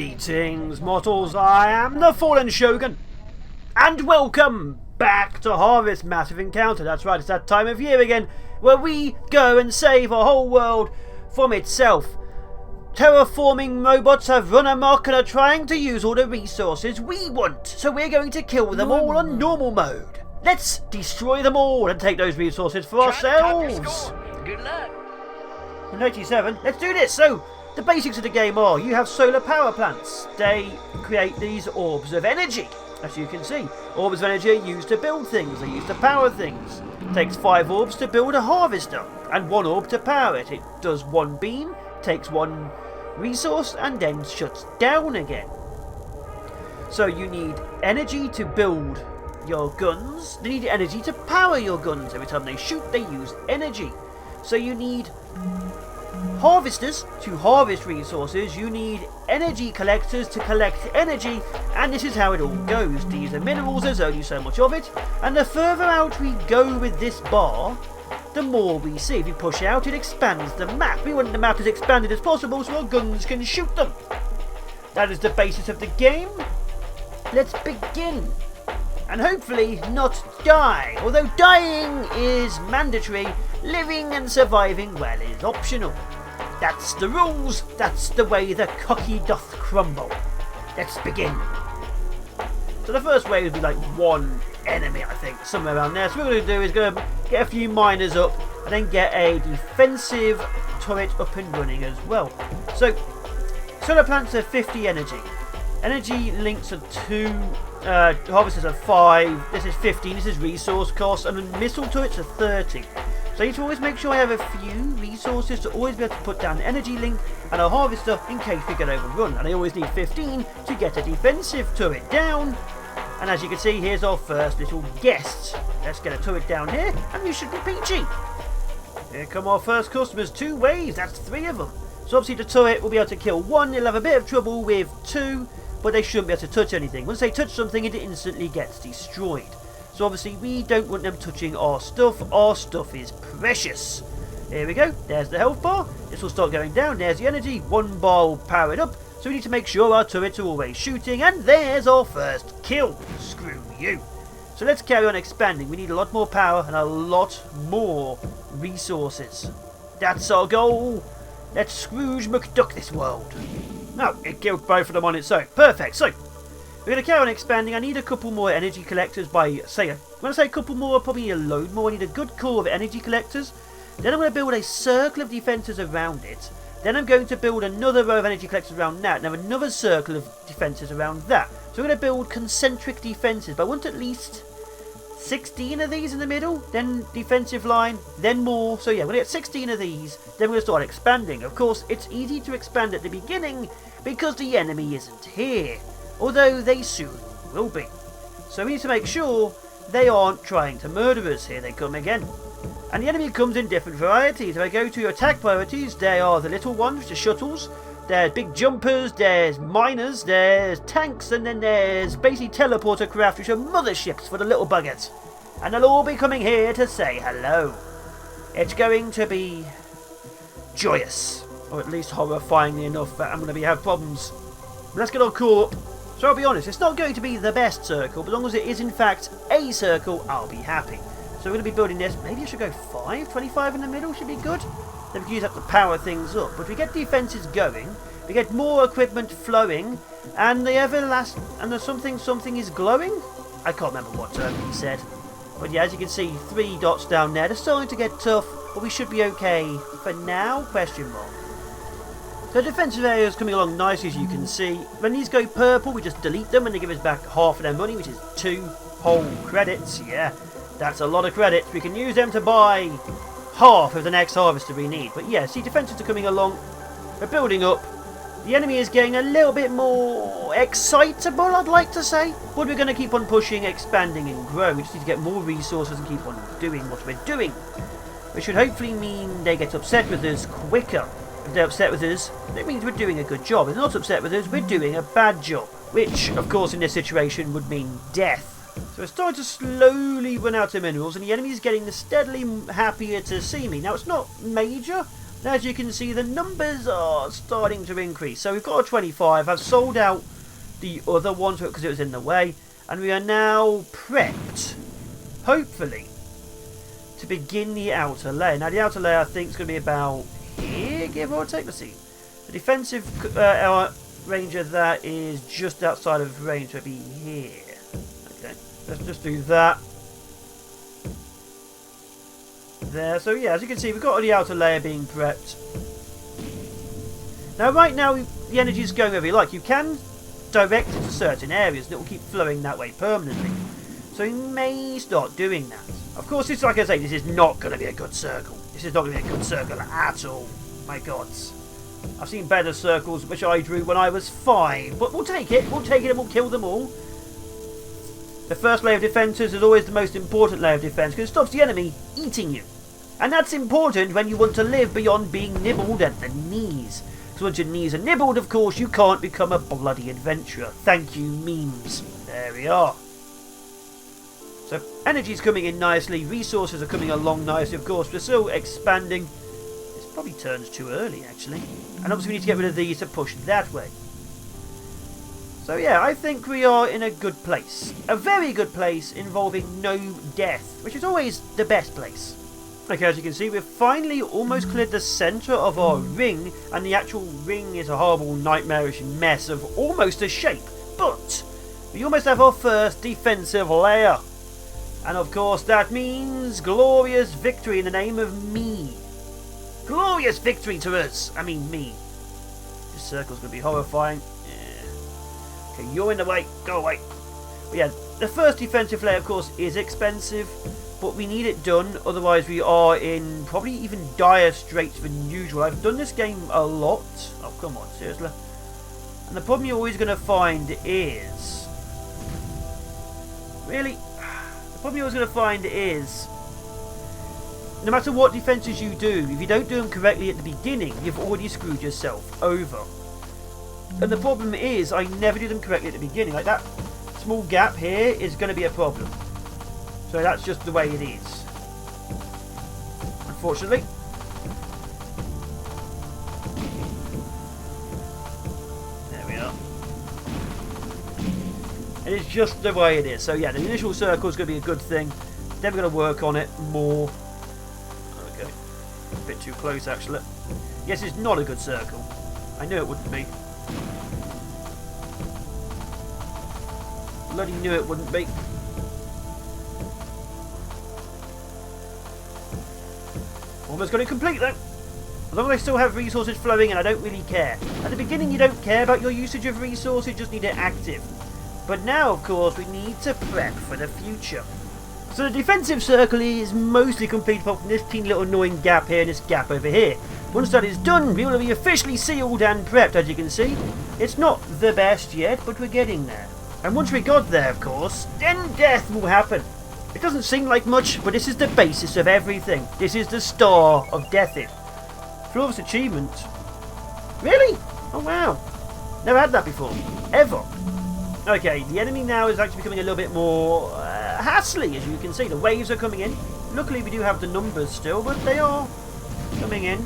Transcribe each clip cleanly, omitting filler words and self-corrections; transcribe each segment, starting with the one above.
Greetings, mortals, I am the FallenShogun, and welcome back to Harvest Massive Encounter. That's right, it's that time of year again, where we go and save a whole world from itself. Terraforming robots have run amok and are trying to use all the resources we want, so we're going to kill them all on normal mode. Let's destroy them all and take those resources for ourselves. Good luck. 87, let's do this. So, the basics of the game are, you have solar power plants. They create these orbs of energy, as you can see. Orbs of energy are used to build things, they're used to power things. It takes 5 orbs to build a harvester, and 1 orb to power it. It does 1 beam, takes 1 resource, and then shuts down again. So you need energy to build your guns, they need energy to power your guns. Every time they shoot, they use energy. So you need harvesters to harvest resources, you need energy collectors to collect energy, and this is how it all goes. These are minerals, there's only so much of it, and the further out we go with this bar, the more we see. If you push out, it expands the map. We want the map as expanded as possible so our guns can shoot them. That is the basis of the game. Let's begin. And hopefully not die. Although dying is mandatory, living and surviving, well, is optional. That's the rules, that's the way the cookie doth crumble. Let's begin. So the first wave would be like 1 enemy, I think, somewhere around there. So what we're going to do is go get a few miners up and then get a defensive turret up and running as well. So solar plants are 50 energy. Energy links are 2, harvesters are 5, this is 15, this is resource cost, and then missile turrets are 30. So I need to always make sure I have a few resources to always be able to put down an energy link and a harvester in case we get overrun. And I always need 15 to get a defensive turret down. And as you can see, here's our first little guest. Let's get a turret down here and we should be peachy. Here come our first customers, 2 waves, that's 3 of them. So obviously the turret will be able to kill 1, they'll have a bit of trouble with 2, but they shouldn't be able to touch anything. Once they touch something, it instantly gets destroyed. So obviously we don't want them touching our stuff is precious. Here we go, there's the health bar, this will start going down, there's the energy, 1 bar will power it up, so we need to make sure our turrets are always shooting, and there's our first kill. Screw you. So let's carry on expanding, we need a lot more power and a lot more resources. That's our goal. Let's Scrooge McDuck this world. No, it killed both of them on its own. Perfect, so we're going to carry on expanding. I need a couple more energy collectors by, when I say a couple more, I probably need a load more. I need a good core of energy collectors. Then I'm going to build a circle of defences around it. Then I'm going to build another row of energy collectors around that. And have another circle of defences around that. So we're going to build concentric defences. But I want at least 16 of these in the middle. Then defensive line. Then more. So yeah, we're going to get 16 of these. Then we're going to start expanding. Of course, it's easy to expand at the beginning because the enemy isn't here. Although they soon will be. So we need to make sure they aren't trying to murder us. Here they come again. And the enemy comes in different varieties. If I go to your attack priorities, there are the little ones, the shuttles. There's big jumpers, there's miners, there's tanks, and then there's basically teleporter craft, which are motherships for the little buggers. And they'll all be coming here to say hello. It's going to be joyous. Or at least horrifyingly enough that I'm going to have problems. But let's get our core up. So I'll be honest, it's not going to be the best circle, but as long as it is in fact a circle, I'll be happy. So we're going to be building this, maybe I should go 5, 25 in the middle should be good. Then we can use that to power things up. But we get defences going, we get more equipment flowing, and the something is glowing? I can't remember what term he said. But yeah, as you can see, 3 dots down there, they're starting to get tough, but we should be okay for now, question mark. So the defensive area is coming along nicely, as you can see. When these go purple, we just delete them and they give us back half of their money, which is 2 whole credits. Yeah, that's a lot of credits. We can use them to buy half of the next harvester we need. But yeah, see, defenses are coming along. We're building up. The enemy is getting a little bit more excitable, I'd like to say. But we're going to keep on pushing, expanding and growing. We just need to get more resources and keep on doing what we're doing. Which should hopefully mean they get upset with us quicker. If they're upset with us, that means we're doing a good job. If they're not upset with us, we're doing a bad job. Which, of course, in this situation would mean death. So it's starting to slowly run out of minerals, and the enemy is getting steadily happier to see me. Now, it's not major, Now, as you can see, the numbers are starting to increase. So we've got a 25. I've sold out the other ones because it was in the way. And we are now prepped, hopefully, to begin the outer layer. Now, the outer layer, I think, is going to be about here, give or take. Let's see. The defensive ranger, that is just outside of range, will be here. Okay, let's just do that. There, so yeah, as you can see, we've got the outer layer being prepped. Now, right now, the energy is going wherever you like. You can direct it to certain areas, and it will keep flowing that way permanently. So you may start doing that. Of course, this, like I say, this is not going to be a good circle. This is not going to be a good circle at all. My gods. I've seen better circles which I drew when I was 5. But we'll take it. We'll take it and we'll kill them all. The first layer of defences is always the most important layer of defence because it stops the enemy eating you. And that's important when you want to live beyond being nibbled at the knees. Because once your knees are nibbled, of course, you can't become a bloody adventurer. Thank you, memes. There we are. So energy's coming in nicely. Resources are coming along nicely. Of course, we're still expanding. This probably turns too early, actually. And obviously we need to get rid of these to push that way. So yeah, I think we are in a good place. A very good place involving no death, which is always the best place. Okay, as you can see, we've finally almost cleared the centre of our ring, and the actual ring is a horrible, nightmarish mess of almost a shape. But we almost have our first defensive layer. And of course that means glorious victory in the name of me. Glorious victory to us. I mean me. This circle's going to be horrifying. Yeah. Okay, you're in the way. Go away. But yeah, the first defensive layer, of course, is expensive. But we need it done, otherwise we are in probably even dire straits than usual. I've done this game a lot. Oh, come on, seriously. And the problem you're always going to find is... Really? The problem you're always going to find is... No matter what defences you do, if you don't do them correctly at the beginning, you've already screwed yourself over. And the problem is, I never do them correctly at the beginning. Like that small gap here is going to be a problem. So that's just the way it is. Unfortunately. There we are. It is just the way it is. So yeah, the initial circle is going to be a good thing. Then we're going to work on it more. Okay. A bit too close, actually. Yes, it's not a good circle. I knew it wouldn't be. Bloody knew it wouldn't be. Almost got it complete though. As long as I still have resources flowing, and I don't really care. At the beginning you don't care about your usage of resources, you just need it active. But now, of course, we need to prep for the future. So the defensive circle is mostly complete apart from this teeny little annoying gap here and this gap over here. Once that is done, we will be officially sealed and prepped, as you can see. It's not the best yet, but we're getting there. And once we got there, of course, then death will happen. It doesn't seem like much, but this is the basis of everything. This is the star of Deathid. Flawless achievement. Really? Oh wow. Never had that before. Ever. Okay, the enemy now is actually becoming a little bit more hassly, as you can see. The waves are coming in. Luckily we do have the numbers still, but they are coming in.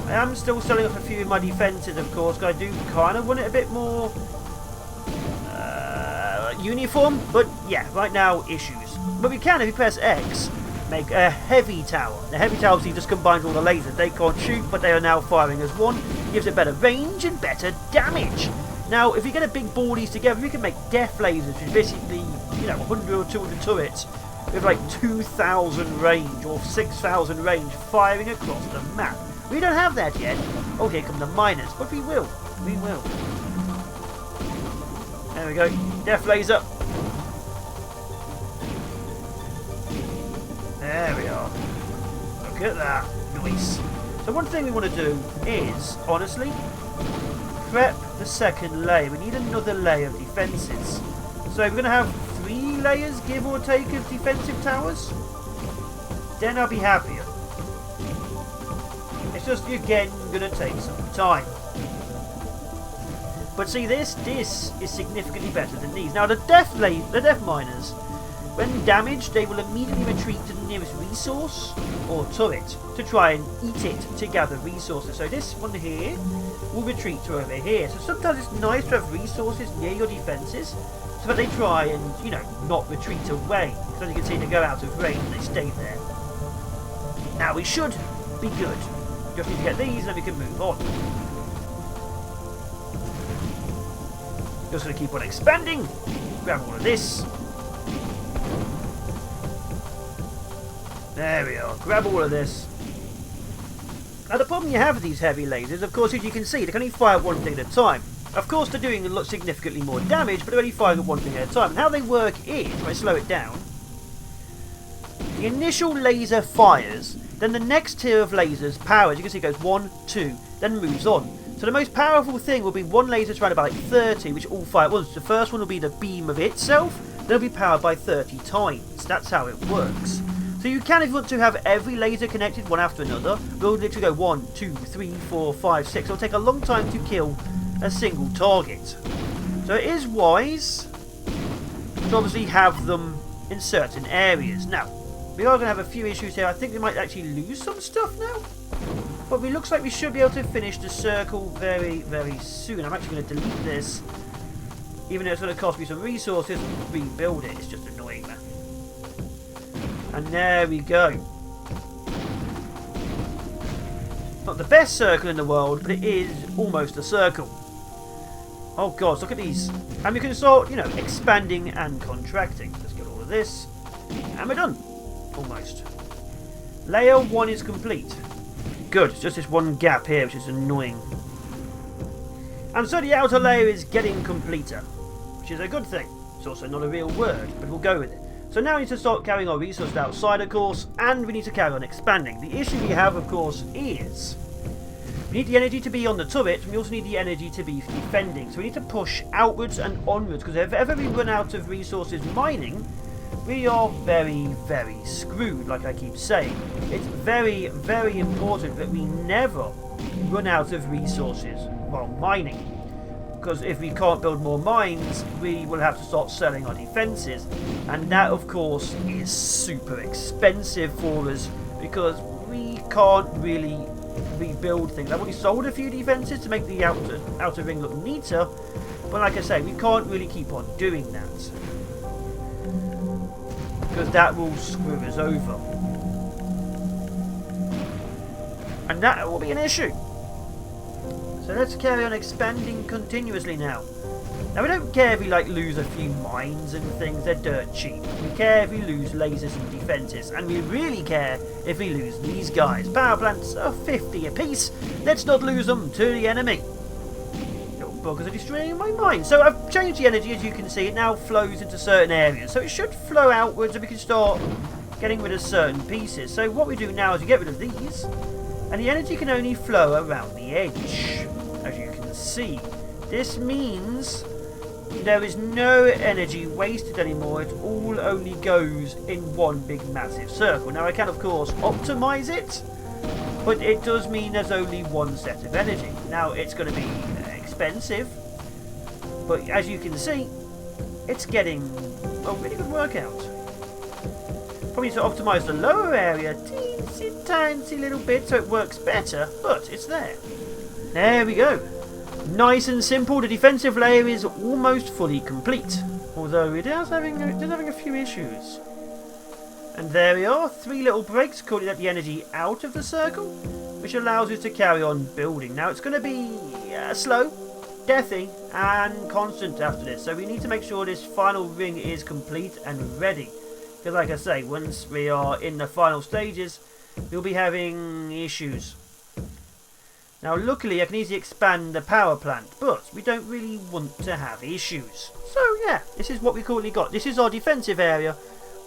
I am still selling off a few of my defences, of course, because I do kind of want it a bit more... uniform, but yeah, right now issues. But we can, if you press X, make a heavy tower. The heavy tower obviously just combines all the lasers. They can't shoot, but they are now firing as one. Gives it better range and better damage. Now, if you get a big ball these together, you can make death lasers, which is basically, you know, 100 or 200 turrets with like 2,000 range or 6,000 range firing across the map. We don't have that yet. Oh, here come the miners, but we will. We will. There we go. Death laser. There we are. Look at that. Nice. So one thing we want to do is, honestly, prep the second layer. We need another layer of defences. So we're going to have 3 layers, give or take, of defensive towers. Then I'll be happier. It's just, again, going to take some time. But see, this is significantly better than these. Now, the death miners, When damaged, they will immediately retreat to the nearest resource or turret to try and eat it to gather resources. So this one here will retreat to over here. So sometimes it's nice to have resources near your defences so that they try and, you know, not retreat away. So you can see they go out of range and they stay there. Now we should be good. Just need to get these and then we can move on. Just going to keep on expanding. Grab all of this. There we are. Grab all of this. Now the problem you have with these heavy lasers, of course, as you can see, they can only fire one thing at a time. Of course, they're doing significantly more damage, but they're only firing one thing at a time. And how they work is, if I slow it down, the initial laser fires, then the next tier of lasers powers. You can see it goes 1, 2, then moves on. So the most powerful thing will be one laser surrounded by like 30, which all fire at once. The first one will be the beam of itself, then it'll be powered by 30 times. That's how it works. So you can, if you want to, have every laser connected one after another. We'll literally go 1, 2, 3, 4, 5, 6. It'll take a long time to kill a single target. So it is wise to obviously have them in certain areas. Now, we are going to have a few issues here. I think we might actually lose some stuff now. But it looks like we should be able to finish the circle very, very soon. I'm actually going to delete this. Even though it's going to cost me some resources to rebuild it. It's just annoying, man. And there we go. Not the best circle in the world, but it is almost a circle. Oh god, look at these. And we can start, you know, expanding and contracting. Let's get all of this. And we're done. Almost. Layer 1 is complete. Good, just this one gap here, which is annoying. And so the outer layer is getting completer, which is a good thing. It's also not a real word, but we'll go with it. So now we need to start carrying our resources outside, of course, and we need to carry on expanding. The issue we have, of course, is we need the energy to be on the turret, and we also need the energy to be defending. So we need to push outwards and onwards, because if ever we run out of resources mining, we are very, very screwed, like I keep saying. It's very, very important that we never run out of resources while mining. Because if we can't build more mines, we will have to start selling our defences. And that, of course, is super expensive for us, because we can't really rebuild things. I've only sold a few defences to make the outer ring look neater, but like I say, we can't really keep on doing that, because that will screw us over. And that will be an issue. So let's carry on expanding continuously now. Now we don't care if we lose a few mines and things, they're dirt cheap. We care if we lose lasers and defences, and we really care if we lose these guys. Power plants are 50 apiece. Let's not lose them to the enemy. Little buggers are destroying my mine. So I've changed the energy, as you can see. It now flows into certain areas. So it should flow outwards and we can start getting rid of certain pieces. So what we do now is we get rid of these, and the energy can only flow around the edge, as you can see. This means there is no energy wasted anymore. It all only goes in one big massive circle. Now I can, of course, optimize it, but it does mean there's only one set of energy. Now it's going to be expensive, but as you can see, it's getting a really good workout. Probably need to optimize the lower area teensy tiny little bit so it works better, but it's there. There we go. Nice and simple. The defensive layer is almost fully complete, although it is having a few issues. And there we are, 3 little breaks calling out the energy out of the circle, which allows us to carry on building. Now it's going to be slow, deathy, and constant after this, so we need to make sure this final ring is complete and ready. Because like I say, once we are in the final stages, we'll be having issues. Now luckily I can easily expand the power plant, but we don't really want to have issues. So yeah, this is what we currently got. This is our defensive area,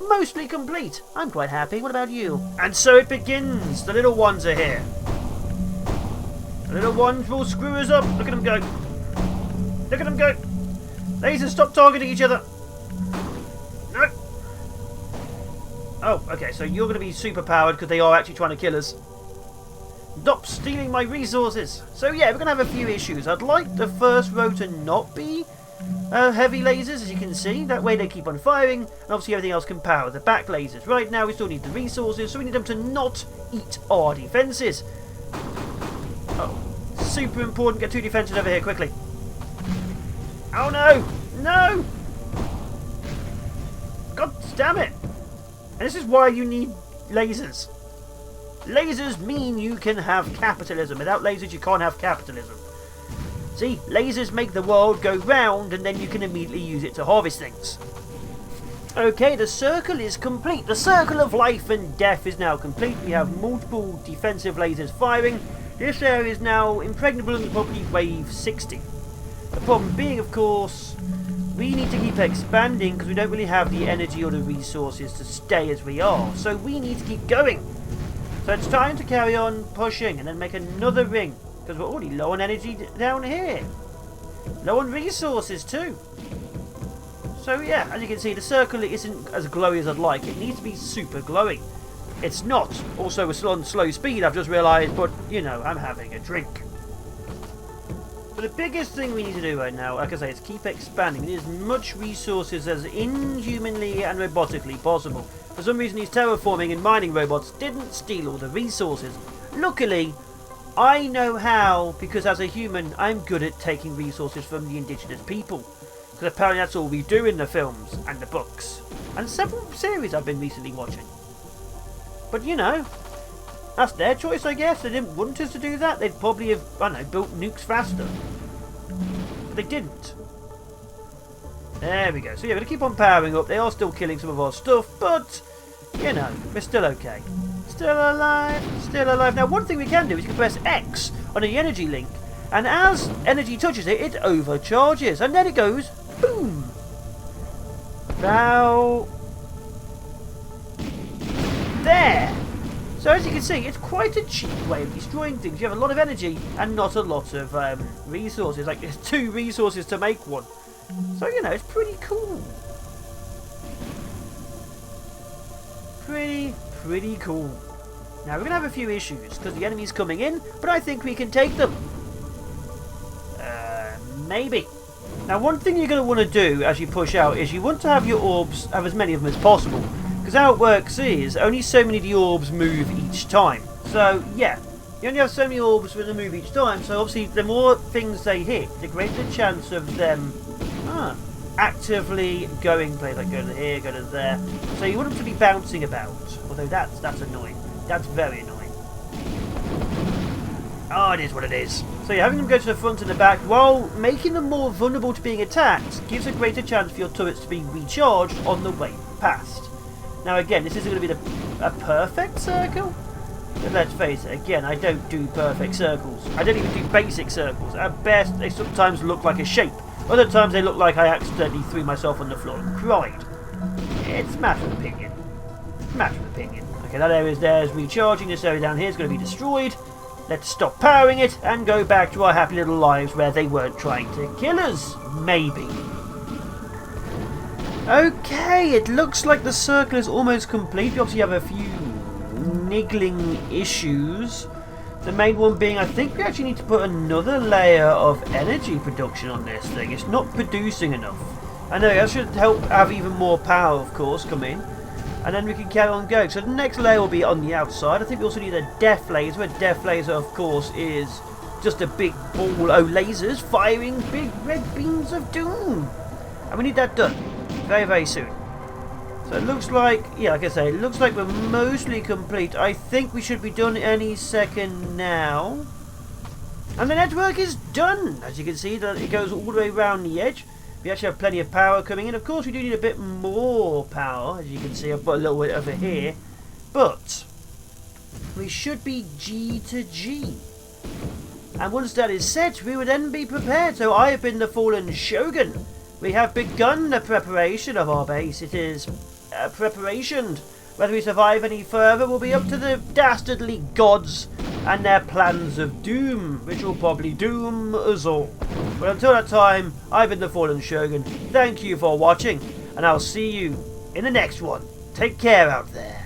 mostly complete. I'm quite happy. What about you? And so it begins. The little ones are here. The little ones will screw us up. Look at them go. Look at them go. Lasers, stop targeting each other. No. Oh, okay, so you're going to be super powered because they are actually trying to kill us. Stop stealing my resources. So yeah, we're going to have a few issues. I'd like the first row to not be heavy lasers, as you can see. That way they keep on firing, and obviously everything else can power the back lasers. Right now we still need the resources, so we need them to not eat our defences. Oh, super important. Get 2 defences over here quickly. Oh no! No! God damn it! And this is why you need lasers. Lasers mean you can have capitalism. Without lasers you can't have capitalism. See, lasers make the world go round, and then you can immediately use it to harvest things. Okay, the circle is complete. The circle of life and death is now complete. We have multiple defensive lasers firing. This area is now impregnable and probably wave 60. The problem being, of course, we need to keep expanding because we don't really have the energy or the resources to stay as we are. So we need to keep going. So it's time to carry on pushing and then make another ring. Because we're already low on energy down here. Low on resources too. So yeah, as you can see, the circle isn't as glowy as I'd like. It needs to be super glowing. It's not. Also, we're still on slow speed, I've just realised. But, you know, I'm having a drink. So the biggest thing we need to do right now, like I say, is keep expanding. We need as much resources as inhumanly and robotically possible. For some reason, these terraforming and mining robots didn't steal all the resources. Luckily, I know how, because as a human, I'm good at taking resources from the indigenous people. Because apparently that's all we do in the films and the books. And several series I've been recently watching. But you know, that's their choice, I guess. They didn't want us to do that. They'd probably have, I don't know, built nukes faster. But they didn't. There we go. So yeah, we're going to keep on powering up. They are still killing some of our stuff, but, you know, we're still okay. Still alive, still alive. Now, one thing we can do is you can press X on the energy link, and as energy touches it, it overcharges, and then it goes boom. Now, there. So as you can see, it's quite a cheap way of destroying things. You have a lot of energy and not a lot of resources. Like there's 2 resources to make one. So you know, it's pretty cool. Pretty cool. Now we're going to have a few issues because the enemy's coming in, but I think we can take them. Maybe. Now one thing you're going to want to do as you push out is you want to have your orbs, have as many of them as possible. Because how it works is only so many of the orbs move each time. So yeah, you only have so many orbs for them to move each time, so obviously the more things they hit, the greater the chance of them actively going play, like go to here, go to there. So you want them to be bouncing about. Although that's annoying. That's very annoying. Oh, it is what it is. So yeah, having them go to the front and the back while making them more vulnerable to being attacked gives a greater chance for your turrets to be recharged on the way past. Now again, this isn't going to be a perfect circle. But let's face it, again, I don't do perfect circles. I don't even do basic circles. At best, they sometimes look like a shape. Other times they look like I accidentally threw myself on the floor and cried. It's a matter of opinion. Matter of opinion. Okay, that area there is recharging. This area down here is going to be destroyed. Let's stop powering it and go back to our happy little lives where they weren't trying to kill us. Maybe. Okay, it looks like the circle is almost complete. We obviously have a few niggling issues. The main one being, I think we actually need to put another layer of energy production on this thing. It's not producing enough. I know, that should help have even more power, of course, come in. And then we can carry on going. So the next layer will be on the outside. I think we also need a death laser. A death laser, of course, is just a big ball of lasers firing big red beams of doom. And we need that done very, very soon. So it looks like, yeah, like I say, it looks like we're mostly complete. I think we should be done any second now. And the network is done. As you can see, that it goes all the way around the edge. We actually have plenty of power coming in. Of course, we do need a bit more power. As you can see, I've put a little bit over here. But we should be G to G. And once that is set, we would then be prepared. So I have been the FallenShogun. We have begun the preparation of our base. It is preparation. Whether we survive any further will be up to the dastardly gods and their plans of doom, which will probably doom us all. But until that time, I've been the FallenShogun. Thank you for watching, and I'll see you in the next one. Take care out there.